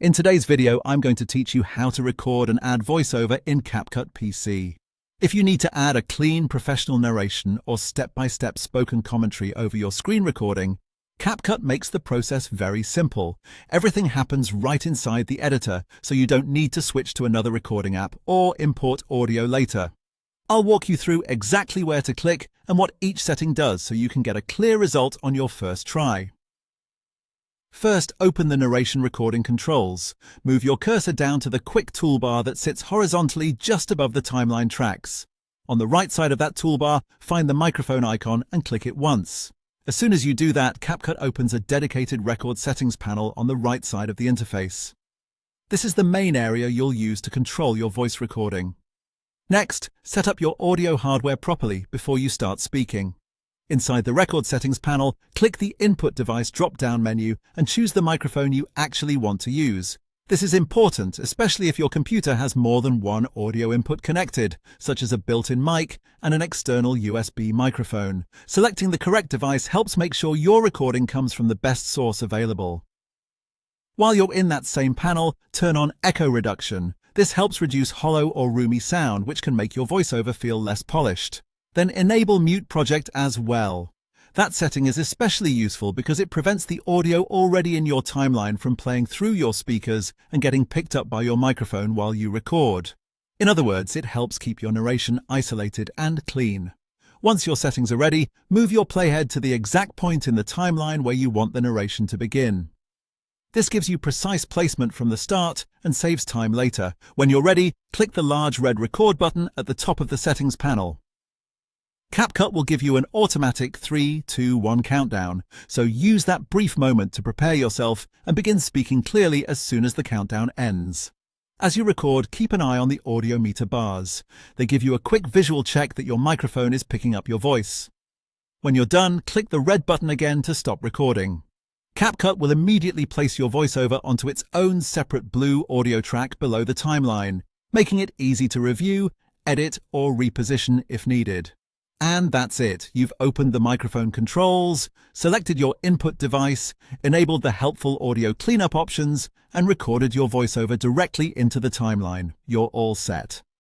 In today's video, I'm going to teach you how to record and add voiceover in CapCut PC. If you need to add a clean professional narration or step-by-step spoken commentary over your screen recording, CapCut makes the process very simple. Everything happens right inside the editor, so you don't need to switch to another recording app or import audio later. I'll walk you through exactly where to click and what each setting does so you can get a clear result on your first try. First, open the narration recording controls. Move your cursor down to the quick toolbar that sits horizontally just above the timeline tracks. On the right side of that toolbar, find the microphone icon and click it once. As soon as you do that, CapCut opens a dedicated record settings panel on the right side of the interface. This is the main area you'll use to control your voice recording. Next, set up your audio hardware properly before you start speaking. Inside the Record Settings panel, click the Input Device drop-down menu and choose the microphone you actually want to use. This is important, especially if your computer has more than one audio input connected, such as a built-in mic and an external USB microphone. Selecting the correct device helps make sure your recording comes from the best source available. While you're in that same panel, turn on Echo Reduction. This helps reduce hollow or roomy sound, which can make your voiceover feel less polished. Then enable Mute Project as well. That setting is especially useful because it prevents the audio already in your timeline from playing through your speakers and getting picked up by your microphone while you record. In other words, it helps keep your narration isolated and clean. Once your settings are ready, move your playhead to the exact point in the timeline where you want the narration to begin. This gives you precise placement from the start and saves time later. When you're ready, click the large red record button at the top of the settings panel. CapCut will give you an automatic 3, 2, 1 countdown, so use that brief moment to prepare yourself and begin speaking clearly as soon as the countdown ends. As you record, keep an eye on the audio meter bars. They give you a quick visual check that your microphone is picking up your voice. When you're done, click the red button again to stop recording. CapCut will immediately place your voiceover onto its own separate blue audio track below the timeline, making it easy to review, edit, or reposition if needed. And that's it. You've opened the microphone controls, selected your input device, enabled the helpful audio cleanup options, and recorded your voiceover directly into the timeline. You're all set.